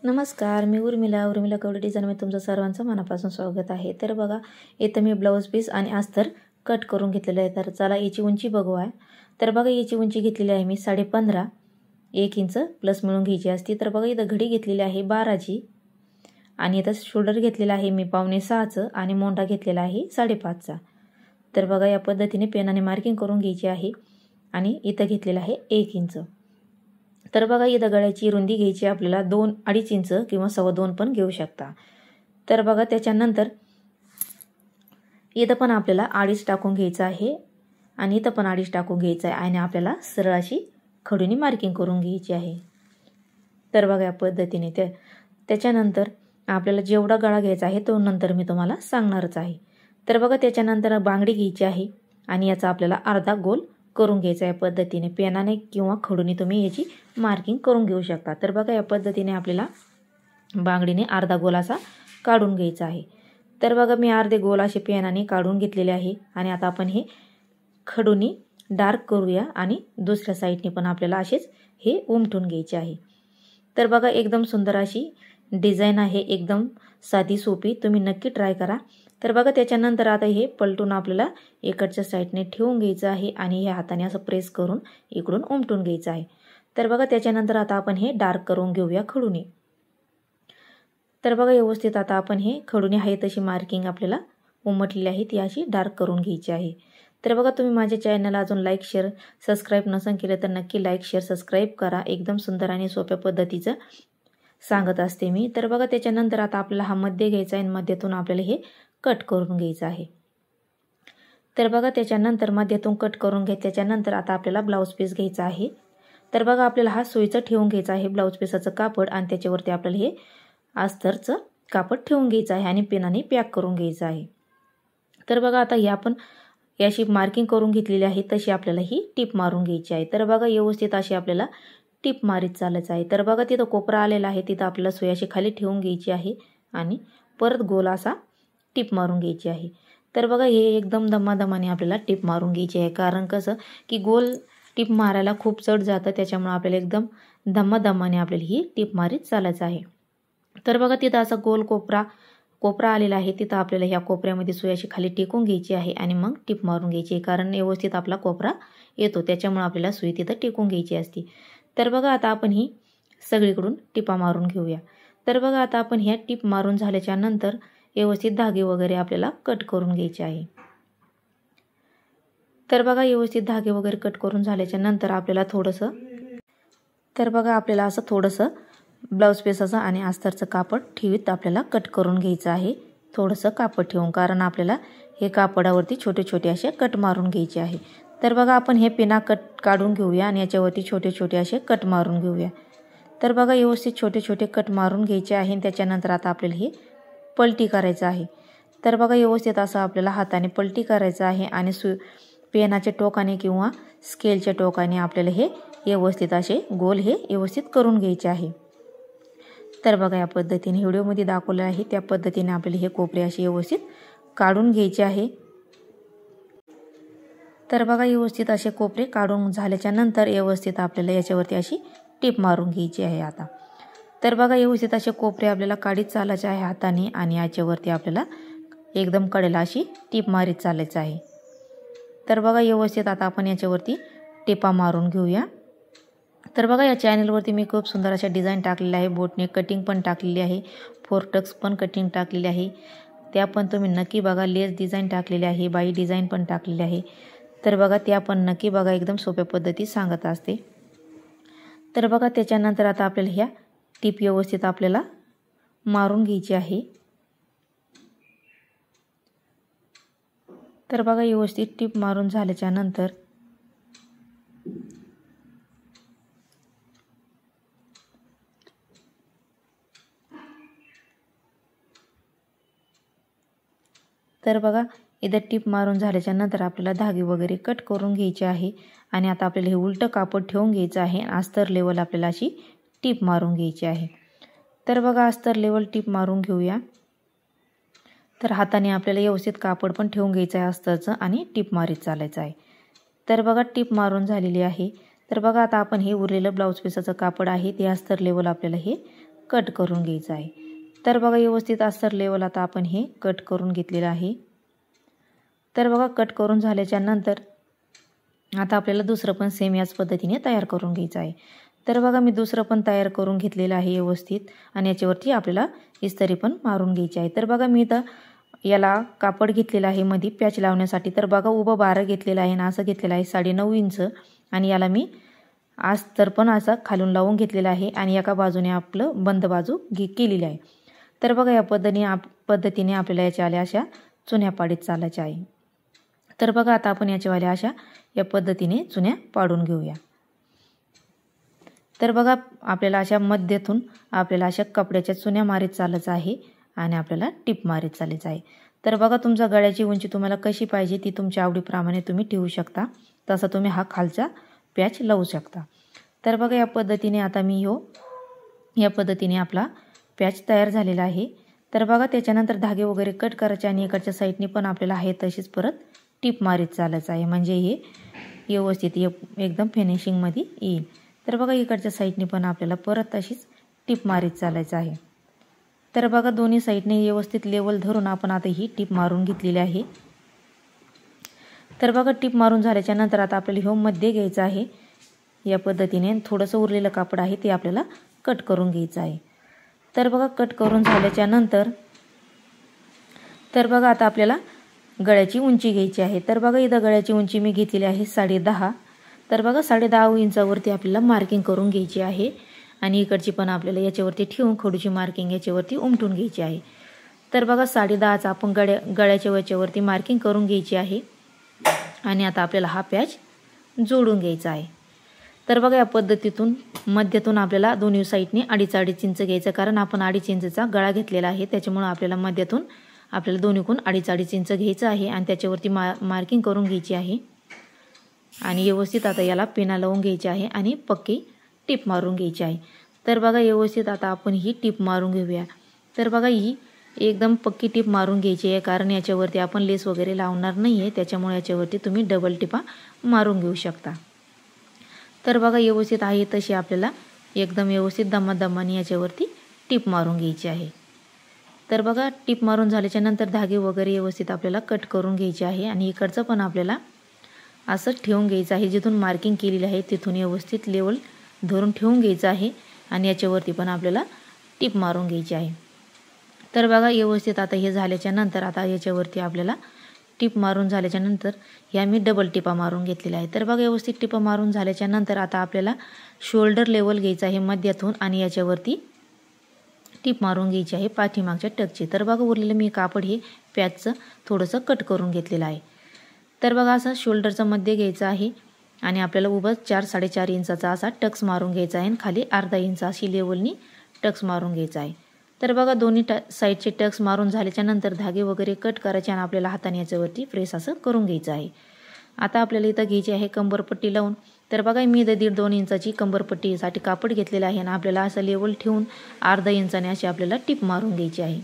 नमस्कार, मी उर्मिला कवडे डिझाईनमध्ये तुमचं सर्वांचं मनापासून स्वागत आहे। तर बघा, इथं मी ब्लाऊज पीस आणि अस्तर कट करून घेतलेलं आहे। तर चला याची उंची बघूया। तर बघा, याची उंची घेतलेली आहे मी 15.5, 1 इंच प्लस मिळून घ्यायची असती। तर बघा, इथं घडी घेतलेली आहे 12ची आणि इथं शोल्डर घेतलेला आहे मी 5.6चं आणि मोंढा घेतलेला आहे 5.5चा। तर बघा, या पद्धतीने पेनाने मार्किंग करून घ्यायची आहे आणि इथं घेतलेला आहे 1 इंच। तर बघा, इथं गळ्याची रुंदी घ्यायची आपल्याला 2-2.5 इंच किंवा 2.25 पण घेऊ शकता। तर बघा, त्याच्यानंतर इथं पण आपल्याला 2.5 टाकून घ्यायचं आहे आणि इथं पण 2.5 टाकून घ्यायचं आहे आणि आपल्याला सरळ अशी खडूनी मार्किंग करून घ्यायची आहे। तर बघा, या पद्धतीने त्याच्यानंतर आपल्याला जेवढा गळा घ्यायचा आहे तो नंतर मी तुम्हाला सांगणारच आहे। तर बघा, त्याच्यानंतर बांगडी घ्यायची आहे आणि याचा आपल्याला अर्धा गोल करून घ्यायचा आहे। पद्धतीने पेनाने किंवा खडूने तुम्ही याची मार्किंग करून घेऊ शकता। तर बघा, या पद्धतीने आपल्याला बांगडीने अर्धा गोल असा काढून घ्यायचा आहे। तर बघा, मी अर्धे गोल असे पेनाने काढून घेतलेले आहे आणि आता आपण हे खडूनी डार्क करूया आणि दुसऱ्या साईडने पण आपल्याला असेच हे उमटून घ्यायचे आहे। तर बघा, एकदम सुंदर अशी डिझाइन आहे, एकदम साधी सोपी, तुम्ही नक्की ट्राय करा। तर बघा, त्याच्यानंतर आता हे पलटून आपल्याला इकडच्या साईडने ठेवून घ्यायचं आहे आणि हे हाताने असं प्रेस करून इकडून उमटून घ्यायचं आहे। तर बघा, त्याच्यानंतर आता आपण हे डार्क करून घेऊया खडूने। तर बघा, व्यवस्थित आता आपण हे खडूने आहे तशी मार्किंग आपल्याला उमटलेली आहे ती अशी डार्क करून घ्यायची आहे। तर बघा, तुम्ही माझ्या चॅनलला अजून लाईक शेअर सबस्क्राईब नसेल केलं तर नक्की लाईक शेअर सबस्क्राईब करा। एकदम सुंदर आणि सोप्या पद्धतीचं सांगत असते मी। तर बघा, त्याच्यानंतर आता आपल्याला हा मध्ये घ्यायचा आहे आणि मध्यातून आपल्याला हे कट करून घ्यायचं आहे। तर बघा, त्याच्यानंतर मध्यातून कट करून त्याच्यानंतर आता आपल्याला ब्लाऊज पीस घ्यायचा आहे। तर बघा, आपल्याला हा सुईचा ठेवून घ्यायचा आहे ब्लाऊज पीसाचं कापड आणि त्याच्यावरती आपल्याला हे अस्तरचं कापड ठेवून घ्यायचं आहे आणि पेनाने पॅक करून घ्यायचं आहे। तर बघा, आता या आपण याशी मार्किंग करून घेतलेली आहे तशी आपल्याला ही टिप मारून घ्यायची आहे। तर बघा, व्यवस्थित अशी आपल्याला टिप मारीत चालायचं आहे। तर बघा, तिथं कोपरा आलेला आहे, तिथं आपल्याला सुई अशी खाली ठेवून घ्यायची आहे आणि परत गोल असा टिप मारून घ्यायची आहे। तर बघा, हे एकदम दमादमाने आपल्याला टिप मारून घ्यायची आहे, कारण कसं की गोल टिप मारायला खूप चढ जातं, त्याच्यामुळे आपल्याला एकदम दमादमाने आपल्याला ही टिप मारीत चालायचं आहे। तर बघा, तिथं असा गोल कोपरा आलेला आहे, तिथं आपल्याला ह्या कोपऱ्यामध्ये सुई अशी खाली टेकून घ्यायची आहे आणि मग टिप मारून घ्यायची आहे, कारण व्यवस्थित आपला कोपरा येतो, त्याच्यामुळे आपल्याला सुई तिथं टेकून घ्यायची असते। तर बघा, आता आपण ही सगळीकडून टिपा मारून घेऊया। तर बघा, आता आपण ह्या टिप मारून झाल्याच्या नंतर व्यवस्थित धागे वगैरे आपल्याला कट करून घ्यायचे आहे। तर बघा, व्यवस्थित धागे वगैरे कट करून झाल्याच्या नंतर आपल्याला आपल्याला असं थोडंसं ब्लाऊज पीसाचं आणि अस्तरचं कापड ठेवीत आपल्याला कट करून घ्यायचं आहे, थोडंसं कापड ठेवून, कारण आपल्याला हे कापडावरती छोटे छोटे असे कट मारून घ्यायचे आहे। तर बघा, आपण हे पिना कट काढून घेऊया आणि याच्यावरती छोटे छोटे असे कट मारून घेऊया। तर बघा, व्यवस्थित छोटे छोटे कट मारून घ्यायचे आहे आणि त्याच्यानंतर आता आपल्याला हे पलटी करायचं आहे। तर बघा, व्यवस्थित असं आपल्याला हाताने पलटी करायचं आहे आणि पेनाच्या टोकाने किंवा स्केलच्या टोकाने आपल्याला हे व्यवस्थित असे गोल हे व्यवस्थित करून घ्यायचे आहे। तर बघा, या पद्धतीने व्हिडिओमध्ये दाखवलं आहे त्या पद्धतीने आपल्याला हे कोपरे असे व्यवस्थित काढून घ्यायचे आहे। तर बघा, व्यवस्थित असे कोपरे काढून झाल्याच्या नंतर व्यवस्थित आपल्याला याच्यावरती अशी टिप मारून घ्यायची आहे आता। तर बघा, व्यवस्थित असे कोपरे आपल्याला काढीत चालायचे आहे हाताने आणि याच्यावरती आपल्याला एकदम कडेला अशी टिप मारीत चालायचं आहे। तर बघा, व्यवस्थित आता आपण याच्यावरती टिपा मारून घेऊया। तर बघा, या चॅनलवरती मी खूप सुंदर अशा डिझाईन टाकलेल्या आहे, बोटने कटिंग पण टाकलेली आहे, 4 टक्स पण कटिंग टाकलेली आहे, त्या पण तुम्ही नक्की बघा। लेस डिझाईन टाकलेली आहे, बाई डिझाईन पण टाकलेली आहे, तर बघा त्या पण नक्की बघा, एकदम सोप्या पद्धती सांगत असते। तर बघा, त्याच्यानंतर आता आपल्याला ह्या टिप व्यवस्थित आपल्याला मारून घ्यायची आहे। तर बघा, व्यवस्थित टिप मारून झाल्याच्या नंतर तर बघा, इथं टिप मारून झाल्याच्या नंतर आपल्याला धागे वगैरे कट करून घ्यायचे आहे आणि आता आपल्याला हे उलटं कापड ठेवून घ्यायचं आहे आणि अस्तर लेवल आपल्याला अशी टिप मारून घ्यायची आहे। तर बघा, अस्तर लेवल टिप मारून घेऊया। तर हाताने आपल्याला व्यवस्थित कापड पण ठेवून घ्यायचं आहे अस्तरचं आणि टिप मारीत चालायचं आहे। तर बघा, टिप मारून झालेली आहे। तर बघा, आता आपण हे उरलेलं ब्लाऊज पीसाचं कापड आहे ते अस्तर लेवल आपल्याला हे कट करून घ्यायचं आहे। तर बघा व्यवस्थित अस्तर लेवल आता आपण हे कट करून घेतलेलं आहे। तर बघा कट करून झाल्याच्या नंतर आता आपल्याला दुसरं पण सेम याच पद्धतीने तयार करून घ्यायचं आहे। तर बघा मी दुसरं पण तयार करून घेतलेलं आहे व्यवस्थित आणि याच्यावरती आपल्याला इस्त्री पण मारून घ्यायची आहे। तर बघा मी इथं याला कापड घेतलेलं आहे मध्ये पॅच लावण्यासाठी। तर बघा उभं 12 घेतलेलं आहे आणि असं घेतलेलं आहे 9.5 इंच आणि याला मी अस्तर पण असं खालून लावून घेतलेलं आहे आणि एका बाजूने आपलं बंद बाजू केलेली आहे। तर बघा या पद्धतीने आपल्याला याच्यावाल्या अशा चुन्या पाडीत चालायच्या आहे। तर बघा आता आपण याच्यावाल्या अशा या पद्धतीने चुन्या पाडून घेऊया। तर बघा आपल्याला अशा मध्यातून आपल्याला अशा कपड्याच्या चुन्या मारीत चालायचं आहे आणि आपल्याला टिप मारीत चालायचं आहे। तर बघा तुमच्या गळ्याची उंची तुम्हाला कशी पाहिजे ती तुमच्या आवडीप्रमाणे तुम्ही ठेवू शकता, तसा तुम्ही हा खालचा पॅच लावू शकता। तर बघा या पद्धतीने आता मी या पद्धतीने आपला पॅच तयार झालेला आहे। तर बघा त्याच्यानंतर धागे वगैरे कट करायचे आणि इकडच्या साईडने पण आपल्याला आहे तशीच परत टिप मारीत चालायचं आहे, म्हणजे हे व्यवस्थित एकदम फिनिशिंगमध्ये येईल। तर बघा इकडच्या साईडने पण आपल्याला परत तशीच टिप मारीत चालायचं आहे। तर बघा दोन्ही साईडने व्यवस्थित लेवल धरून आपण आता ही टिप मारून घेतलेली आहे। तर बघा टिप मारून झाल्याच्या नंतर आता आपल्याला मध्ये घ्यायचं आहे या पद्धतीने। थोडंसं उरलेलं कापड आहे ते आपल्याला कट करून घ्यायचं आहे। तर बघा कट करून झाल्याच्या नंतर तर बघा आता आपल्याला गळ्याची उंची घ्यायची आहे। तर बघा इथं गळ्याची उंची मी घेतलेली आहे 10.5। तर बघा 10.5 इंचावरती आपल्याला मार्किंग करून घ्यायची आहे आणि इकडची पण आपल्याला याच्यावरती ठेवून खडूची मार्किंग याच्यावरती उमटून घ्यायची आहे। तर बघा 10.5चा आपण गळ्याच्या याच्यावरती मार्किंग करून घ्यायची आहे आणि आता आपल्याला हा पॅच जोडून घ्यायचा आहे। तर बघा या पद्धतीतून मध्यातून आपल्याला दोन्ही साईडने 2.5 इंच घ्यायचं, कारण आपण 2.5 इंचचा गळा घेतलेला आहे, त्याच्यामुळे आपल्याला मध्यातून आपल्याला दोन्हीकडून 2.5 इंच घ्यायचं आहे आणि त्याच्यावरती मार्किंग करून घ्यायची आहे आणि व्यवस्थित आता याला पिना लावून घ्यायची आहे आणि पक्की टिप मारून घ्यायची आहे। तर बघा व्यवस्थित आता आपण ही टिप मारून घेऊया। तर बघा ही एकदम पक्की टिप मारून घ्यायची आहे, कारण याच्यावरती आपण लेस वगैरे लावणार नाही आहे, त्याच्यामुळे याच्यावरती तुम्ही डबल टिपा मारून घेऊ शकता। तर बघा व्यवस्थित आहे तशी आपल्याला एकदम व्यवस्थित दमादमाने याच्यावरती टिप मारून घ्यायची आहे। तर बघा टिप मारून झाल्याच्या नंतर धागे वगैरे व्यवस्थित आपल्याला कट करून घ्यायचे आहे आणि इकडचं पण आपल्याला असं ठेवून घ्यायचं आहे, जिथून मार्किंग केलेली आहे तिथून व्यवस्थित लेवल धरून ठेवून घ्यायचं आहे आणि याच्यावरती पण आपल्याला टिप मारून घ्यायची आहे। तर बघा व्यवस्थित आता हे झाल्याच्या नंतर आता याच्यावरती आपल्याला टिप मारून झाल्याच्या नंतर या मी डबल टिपा मारून घेतलेल्या आहे। तर बघा व्यवस्थित टिपा मारून झाल्याच्या नंतर आता आपल्याला शोल्डर लेवल घ्यायचं आहे मध्यातून आणि याच्यावरती टिप मारून घ्यायची आहे पाठीमागच्या टकची। तर बघा उरलेलं मी कापड हे पॅचचं थोडंसं कट करून घेतलेलं आहे। तर बघा असं शोल्डरचं मध्ये घ्यायचं आहे आणि आपल्याला उभं 4-4.5 इंचाचा असा टक्स मारून घ्यायचा आहे आणि खाली अर्धा इंच अशी लेवलनी टक्स मारून घ्यायचा आहे। तर बघा दोन्ही साईडचे टक्स मारून झाल्याच्या नंतर धागे वगैरे कट करायचे आणि आपल्याला हाताने याच्यावरती प्रेस असं करून घ्यायचं आहे। आता आपल्याला इथं घ्यायची आहे कंबरपट्टी लावून। तर बघा मी इथं 1.5-2 इंचाची कंबरपट्टीसाठी कापड घेतलेलं आहे आणि आपल्याला असं लेवल ठेवून अर्धा इंचाने अशी आपल्याला टिप मारून घ्यायची आहे।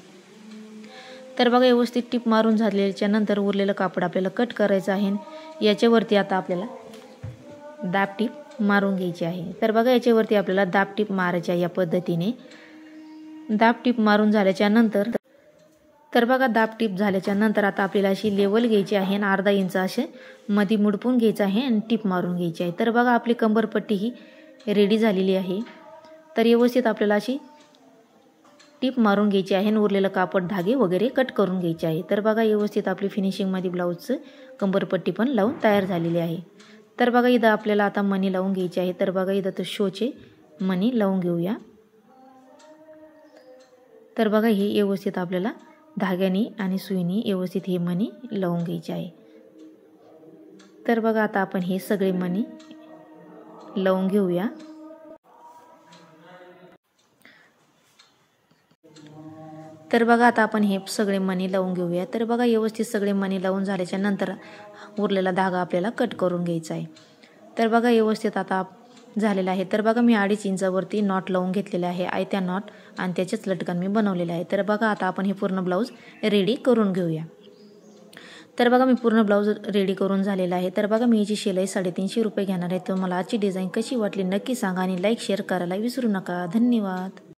तर बघा व्यवस्थित टिप मारून झाल्याच्या नंतर उरलेलं कापड आपल्याला कट करायचं आहे। याच्यावरती आता आपल्याला दाब टिप मारून घ्यायची आहे। तर बघा याच्यावरती आपल्याला दाब टिप मारायची आहे या पद्धतीने। दाब टिप मारून झाल्याच्या नंतर तर बघा दाब टिप झाल्याच्या नंतर आता आपल्याला अशी लेवल घ्यायची आहे आणि अर्धा इंच असे मध्ये मुडपून घ्यायचं आहे आणि टिप मारून घ्यायची आहे। तर बघा आपली कंबरपट्टी ही रेडी झालेली आहे। तर व्यवस्थित आपल्याला अशी टिप मारून घ्यायची आहे आणि उरलेलं कापड धागे वगैरे कट करून घ्यायचे आहे। तर बघा व्यवस्थित आपली फिनिशिंगमध्ये ब्लाऊजचं कंबरपट्टी पण लावून तयार झालेली आहे। तर बघा इथं आपल्याला आता मणी लावून घ्यायची आहे। तर बघा इथं शोचे मणी लावून घेऊया। तर बघा ही व्यवस्थित आपल्याला धाग्याने आणि सुईने व्यवस्थित हे मणी लावून घ्यायचे आहे। तर बघा आता आपण हे सगळे मणी लावून घेऊया। तर बघा आता आपण हे सगळे मणी लावून घेऊया। तर बघा व्यवस्थित सगळे मणी लावून झाल्याच्या नंतर उरलेला धागा आपल्याला कट करून घ्यायचा आहे। तर बघा व्यवस्थित आता झालेला आहे। तर बघा मी 2.5 इंचावरती नॉट लावून घेतलेले आहे आयत्या नॉट आणि त्याचेच लटकन मी बनवलेले आहे। तर बघा आता आपण हे पूर्ण ब्लाऊज रेडी करून घेऊया। तर बघा मी पूर्ण ब्लाऊज रेडी करून झालेला आहे। तर बघा मी याची शिलाई 350 रुपये घेणार आहे। तर मला आजची डिझाईन कशी वाटली नक्की सांगा आणि लाईक शेअर करायला विसरू नका। धन्यवाद।